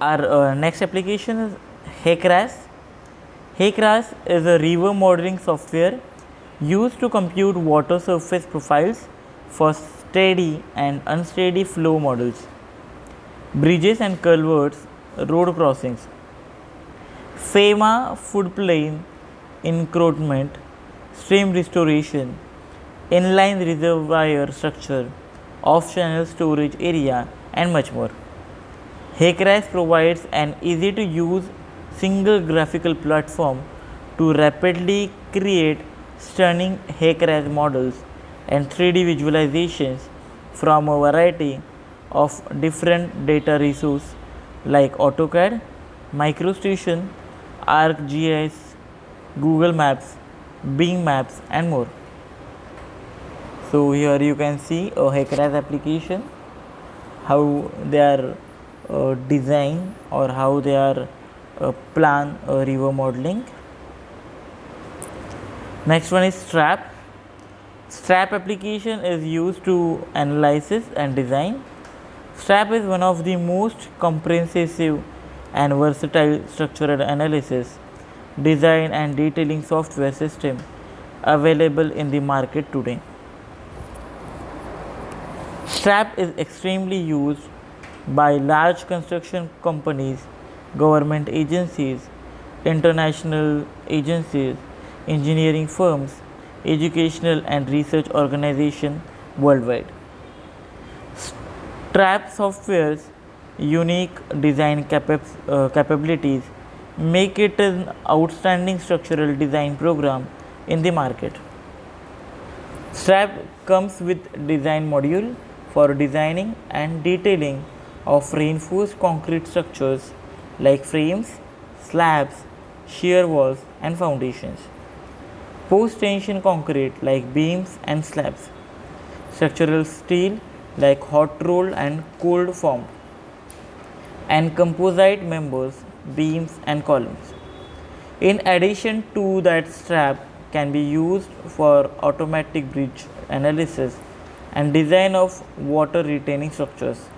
Our next application is HECRAS. HECRAS is a river modeling software used to compute water surface profiles for steady and unsteady flow models, bridges and culverts, road crossings, FEMA floodplain encroachment, stream restoration, inline reservoir structure, off-channel storage area, and much more. HECRAS provides an easy-to-use single graphical platform to rapidly create stunning HECRAS models and 3D visualizations from a variety of different data resources like AutoCAD, MicroStation, ArcGIS, Google Maps, Bing Maps, and more. So here you can see a HECRAS application, how they are designed or how they are plan river modeling. Next one is STRAP. STRAP application is used to analysis and design. STRAP is one of the most comprehensive and versatile structural analysis, design and detailing software system available in the market today. STRAP is extremely used by large construction companies, government agencies, international agencies, engineering firms, educational and research organizations worldwide. STRAP software's unique design capabilities make it an outstanding structural design program in the market. STRAP comes with design module for designing and detailing of reinforced concrete structures like frames, slabs, shear walls, and foundations. Post-tension concrete like beams and slabs. Structural steel like hot rolled and cold formed. And composite members, beams, and columns. In addition to that, STRAP can be used for automatic bridge analysis and design of water retaining structures.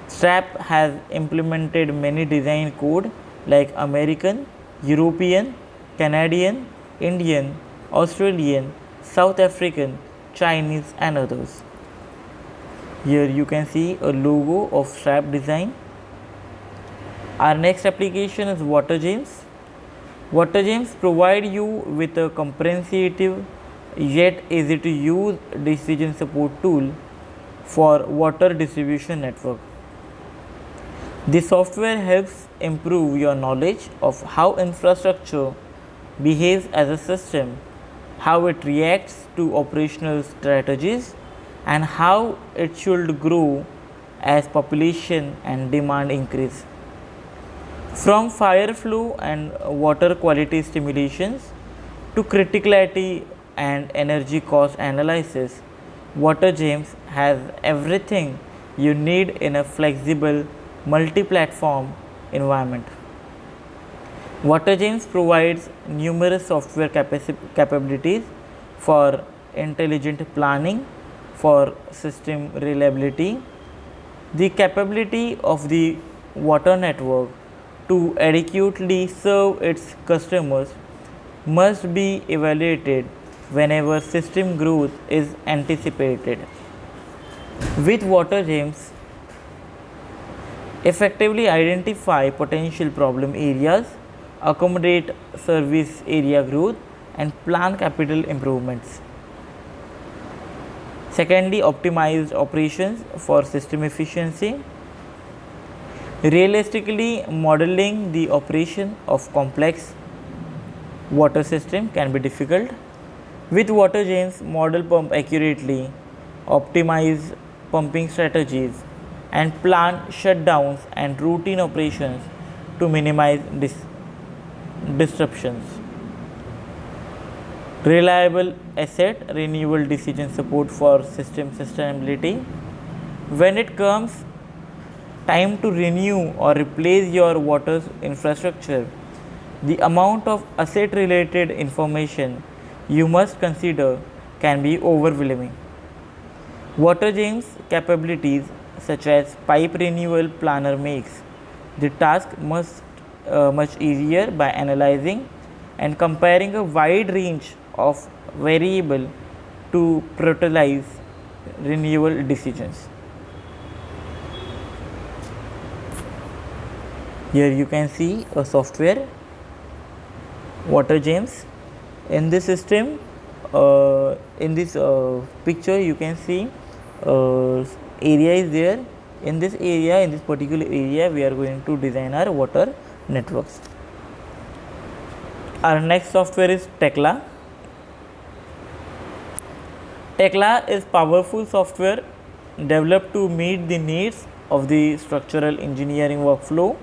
STRAP has implemented many design code like American, European, Canadian, Indian, Australian, South African, Chinese, and others. Here you can see a logo of STRAP design. Our next application is WaterGems. WaterGems provide you with a comprehensive yet easy to use decision support tool for water distribution network. This software helps improve your knowledge of how infrastructure behaves as a system, how it reacts to operational strategies, and how it should grow as population and demand increase. From fire flow and water quality simulations to criticality and energy cost analysis, WaterGems has everything you need in a flexible multi-platform environment. WaterGems provides numerous software capabilities for intelligent planning, for system reliability. The capability of the water network to adequately serve its customers must be evaluated whenever system growth is anticipated. With WaterGems, effectively identify potential problem areas, accommodate service area growth, and plan capital improvements. Secondly, optimized operations for system efficiency. Realistically, modeling the operation of complex water system can be difficult. With WaterGems, model pump accurately, optimize pumping strategies, and plan shutdowns and routine operations to minimize disruptions. Reliable asset renewal decision support for system sustainability. When it comes time to renew or replace your water infrastructure, the amount of asset related information you must consider can be overwhelming. WaterGems capabilities such as pipe renewal planner makes the task much easier by analyzing and comparing a wide range of variable to prioritize renewal decisions. Here you can see a software, WaterGems. In this system, in this picture, you can see area is there. In this area, in this particular area, we are going to design our water networks. Our next software is Tekla. Tekla is powerful software developed to meet the needs of the structural engineering workflow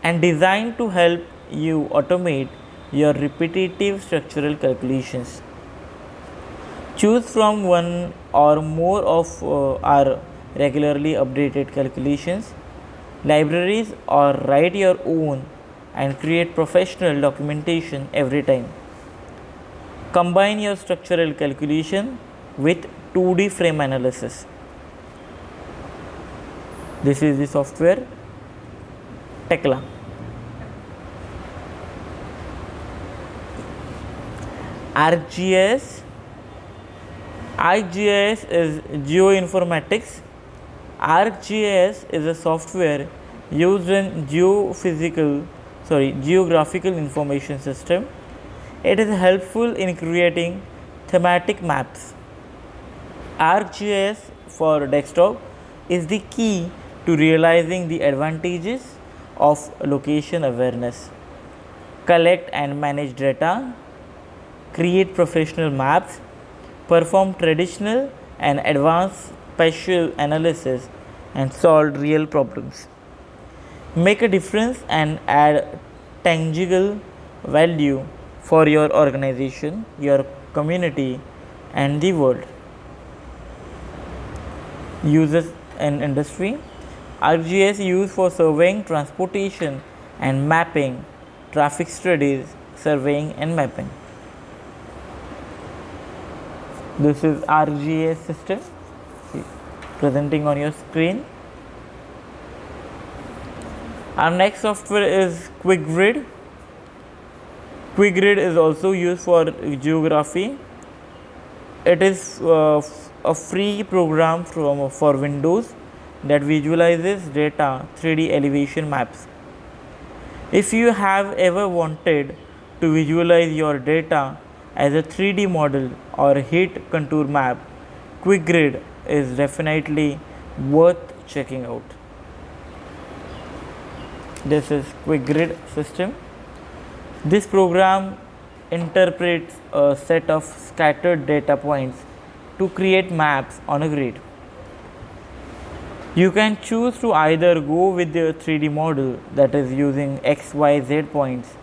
and designed to help you automate your repetitive structural calculations. Choose from one or more of our regularly updated calculations libraries or write your own and create professional documentation every time. Combine your structural calculation with 2D frame analysis. This is the software Tekla. ArcGIS. ArcGIS is geoinformatics. ArcGIS is a software used in geographical information system. It is helpful in creating thematic maps. ArcGIS for desktop is the key to realizing the advantages of location awareness. Collect and manage data, create professional maps, perform traditional and advanced spatial analysis, and solve real problems. Make a difference and add tangible value for your organization, your community, and the world. Uses in industry. ArcGIS used for surveying, transportation, and mapping, traffic studies, surveying, and mapping. This is ArcGIS system presenting on your screen. Our next software is QuickGrid. QuickGrid is also used for geography. It is a free program for Windows that visualizes data 3D elevation maps. If you have ever wanted to visualize your data as a 3D model or heat contour map, QuickGrid is definitely worth checking out. This is QuickGrid system. This program interprets a set of scattered data points to create maps on a grid. You can choose to either go with the 3D model, that is using X, Y, Z points,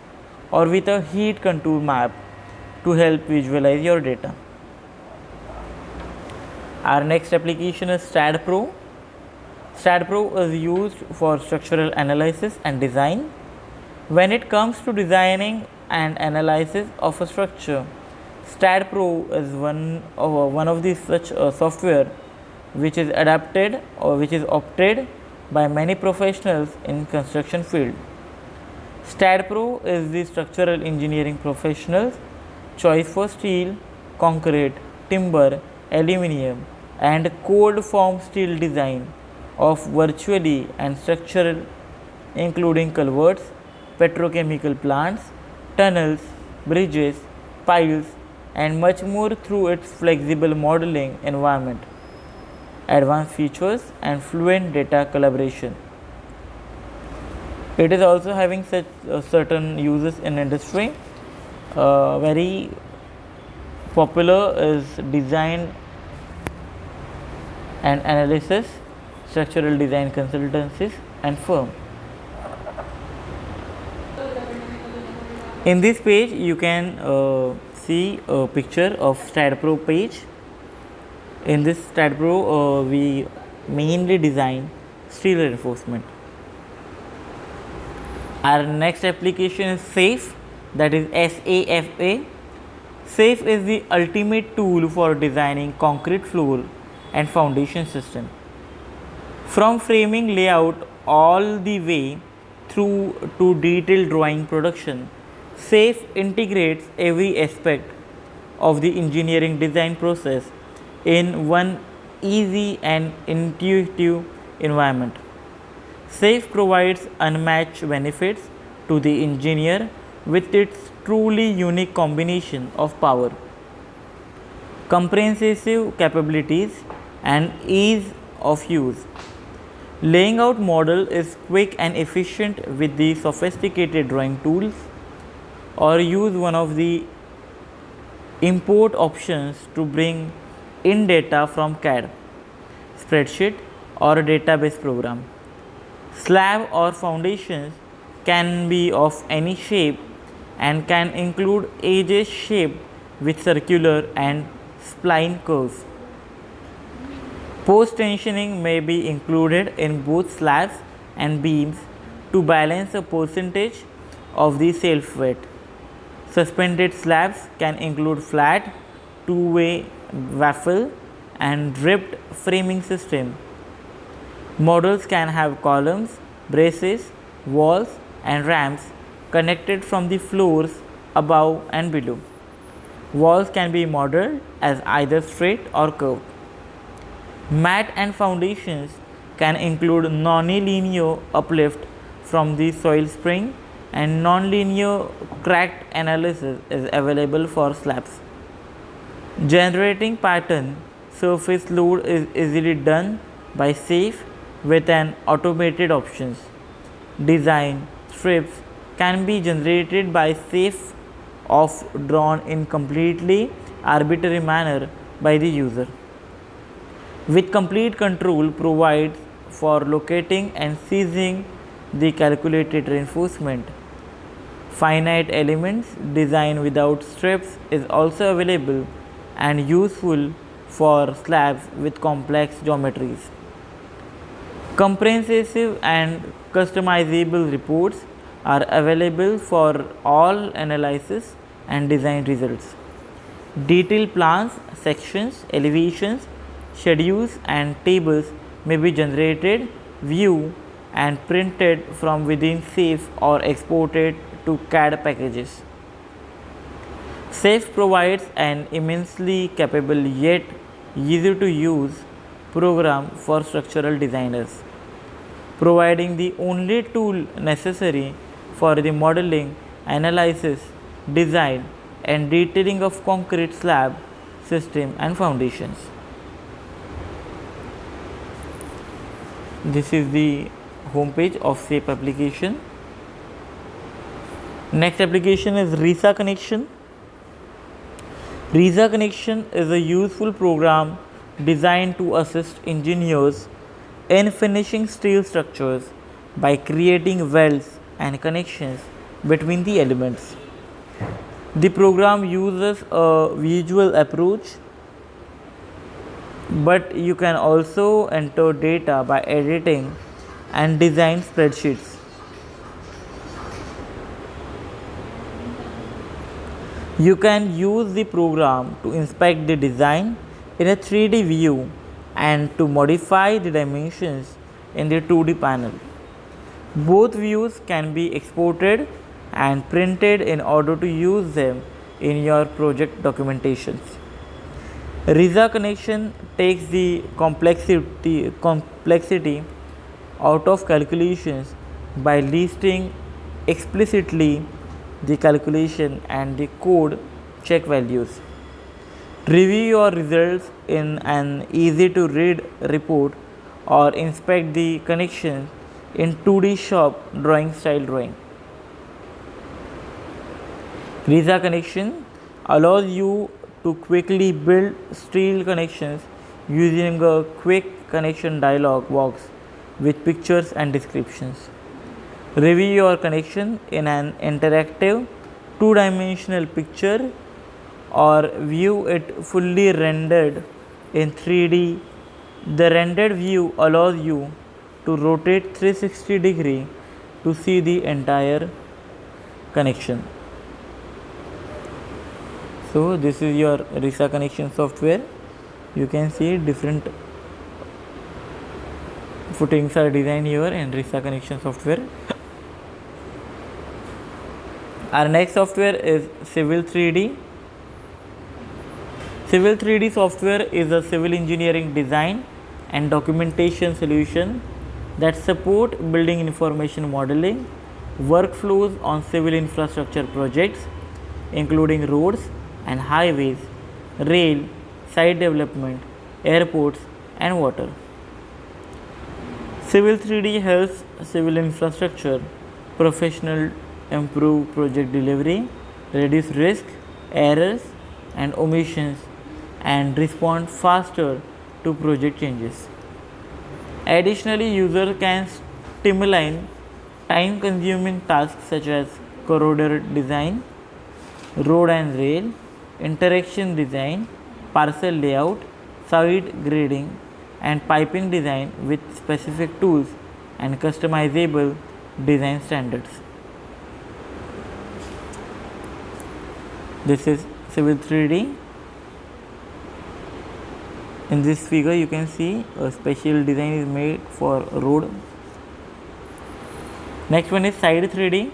or with a heat contour map to help visualize your data. Our next application is StatPro. StatPro is used for structural analysis and design. When it comes to designing and analysis of a structure, StatPro is one of the such software which is adapted or which is opted by many professionals in construction field. StatPro is the structural engineering professionals choice for steel, concrete, timber, aluminium, and cold form steel design of virtually and structural, including culverts, petrochemical plants, tunnels, bridges, piles, and much more through its flexible modeling environment, advanced features, and fluent data collaboration. It is also having such certain uses in industry. Very popular is design and analysis, structural design consultancies, and firm. In this page, you can see a picture of StatPro page. In this StatPro, we mainly design steel reinforcement. Our next application is SAFE, that is SAFA. SAFE is the ultimate tool for designing concrete floor and foundation system. From framing layout all the way through to detailed drawing production. SAFE integrates every aspect of the engineering design process in one easy and intuitive environment. SAFE provides unmatched benefits to the engineer with its truly unique combination of power, comprehensive capabilities, and ease of use. Laying out model is quick and efficient with the sophisticated drawing tools, or use one of the import options to bring in data from CAD, spreadsheet, or a database program. Slab or foundations can be of any shape and can include edges shaped with circular and spline curves. Post tensioning may be included in both slabs and beams to balance a percentage of the self weight. Suspended slabs can include flat, two-way waffle, and dripped framing system. Models can have columns, braces, walls, and ramps connected from the floors above and below. Walls can be modeled as either straight or curved. Mat and foundations can include nonlinear uplift from the soil spring, and nonlinear cracked analysis is available for slabs. Generating pattern surface load is easily done by SAFE with an automated options. Design strips can be generated by SAFE of drawn in completely arbitrary manner by the user, with complete control provides for locating and seizing the calculated reinforcement. Finite elements design without strips is also available and useful for slabs with complex geometries. Comprehensive and customizable reports are available for all analysis and design results. Detailed plans, sections, elevations, schedules, and tables may be generated, viewed, and printed from within SAFE or exported to CAD packages. SAFE provides an immensely capable yet easy to use program for structural designers, providing the only tool necessary for the modeling, analysis, design, and detailing of concrete slab, system, and foundations. This is the home page of SAFE application. Next application is RISA Connection. RISA Connection is a useful program designed to assist engineers in finishing steel structures by creating welds and connections between the elements. The program uses a visual approach, but you can also enter data by editing and design spreadsheets. You can use the program to inspect the design in a 3D view and to modify the dimensions in the 2D panel. Both views can be exported and printed in order to use them in your project documentations. RISA Connection takes the complexity out of calculations by listing explicitly the calculation and the code check values. Review your results in an easy to read report or inspect the connections in 2D shop drawing style drawing. RISA Connection allows you to quickly build steel connections using a quick connection dialog box with pictures and descriptions. Review your connection in an interactive two-dimensional picture or view it fully rendered in 3D. The rendered view allows you to rotate 360 degree to see the entire connection. So this is your RISA Connection software. You can see different footings are designed here in RISA Connection software. Our next software is Civil 3D. Civil 3D software is a civil engineering design and documentation solution that support building information modeling, workflows on civil infrastructure projects including roads and highways, rail, site development, airports and water. Civil 3D helps civil infrastructure professionals improve project delivery, reduce risk, errors and omissions and respond faster to project changes. Additionally, user can streamline time-consuming tasks such as corridor design, road and rail, interaction design, parcel layout, site grading, and piping design with specific tools and customizable design standards. This is Civil 3D. In this figure you can see a special design is made for road. Next one is Site 3D.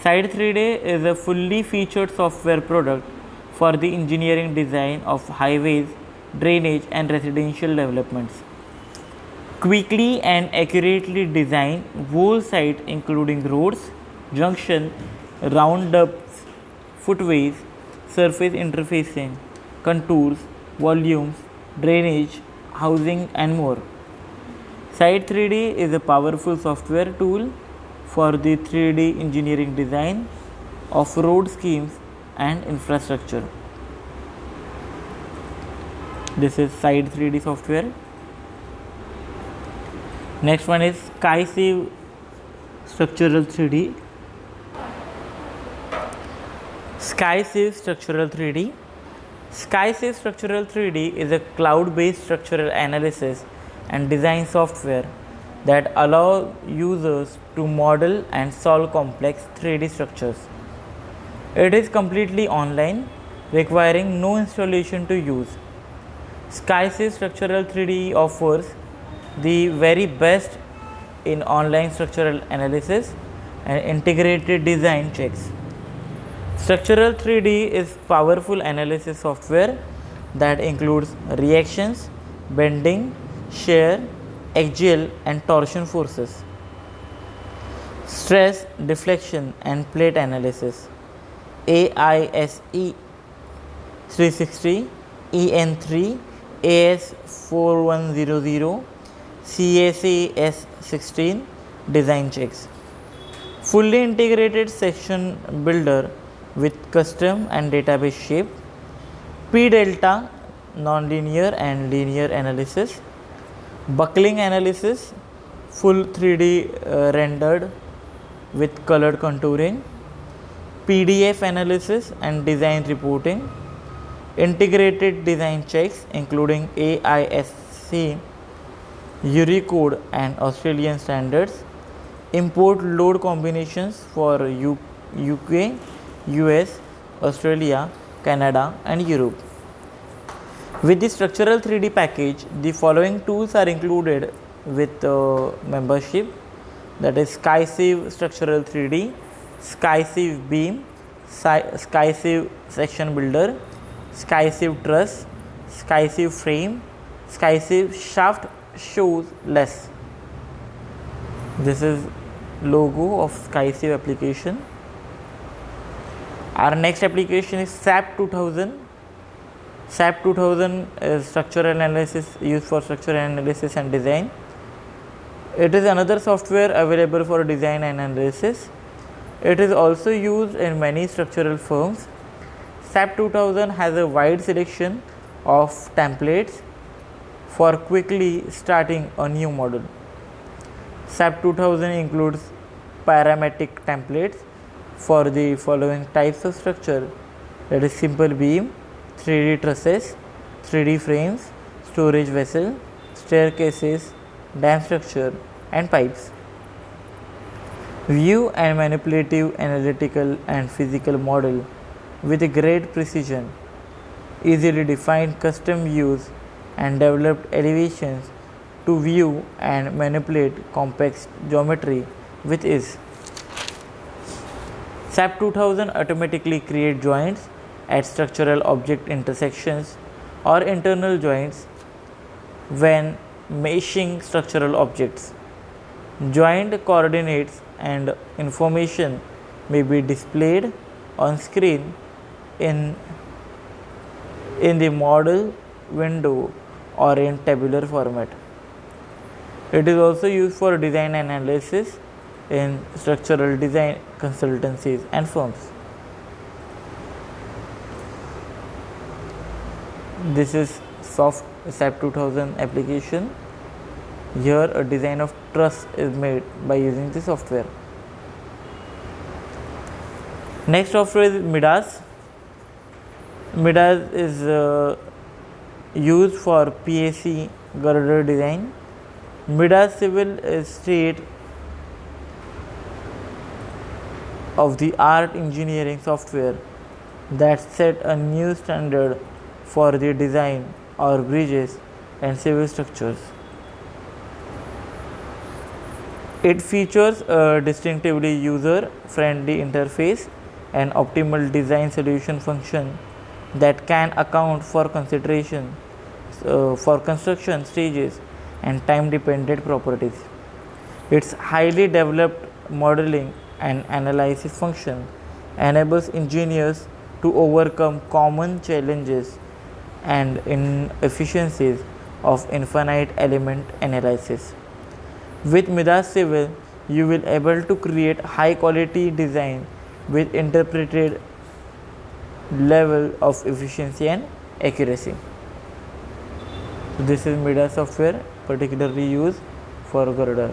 Site 3D is a fully featured software product for the engineering design of highways, drainage and residential developments. Quickly and accurately design whole site including roads, junction, roundups, footways, surface interfacing, contours, volumes, drainage, housing and more. Site 3D is a powerful software tool for the 3D engineering design of road schemes and infrastructure. This is Site 3D software. Next one is SkySafe Structural 3D. SkySafe Structural 3D. SkySafe Structural 3D is a cloud-based structural analysis and design software that allows users to model and solve complex 3D structures. It is completely online, requiring no installation to use. SkySafe Structural 3D offers the very best in online structural analysis and integrated design checks. Structural 3D is powerful analysis software that includes reactions, bending, shear, axial and torsion forces, stress, deflection and plate analysis, AISE 360, EN3, AS4100, CACS 16 design checks. Fully integrated section builder with custom and database shape, P-delta nonlinear and linear analysis, buckling analysis, full 3D rendered with colored contouring, PDF analysis and design reporting, integrated design checks including AISC, Unicode and Australian standards, import load combinations for UK, US, Australia, Canada and Europe. With the structural 3D package, the following tools are included with membership, that is SkySafe Structural 3D, SkySafe Beam, SkySafe Section Builder, SkySafe Truss, SkySafe Frame, SkySafe Shaft Shows Less. This is logo of SkySafe application. Our next application is SAP 2000. SAP 2000 is structural analysis used for structural analysis and design. It is another software available for design and analysis. It is also used in many structural firms. SAP 2000 has a wide selection of templates for quickly starting a new model. SAP 2000 includes parametric templates for the following types of structure, that is simple beam, 3D trusses, 3D frames, storage vessel, staircases, dam structure and pipes. View and manipulative analytical and physical model with great precision, easily defined custom views and developed elevations to view and manipulate complex geometry with ease. SAP 2000 automatically create joints at structural object intersections or internal joints when meshing structural objects. Joint coordinates and information may be displayed on screen in the model window or in tabular format. It is also used for design analysis in structural design consultancies and firms. This is soft SAP 2000 application. Here a design of truss is made by using the software. Next software is Midas. Midas is used for PAC girder design. Midas Civil is state of the art engineering software that set a new standard for the design of bridges and civil structures. It features a distinctively user-friendly interface and optimal design solution function that can account for consideration for construction stages and time-dependent properties. Its highly developed modeling and analysis function enables engineers to overcome common challenges and inefficiencies of infinite element analysis. With Midas Civil, you will able to create high quality design with interpreted level of efficiency and accuracy. So this is Midas software particularly used for girder.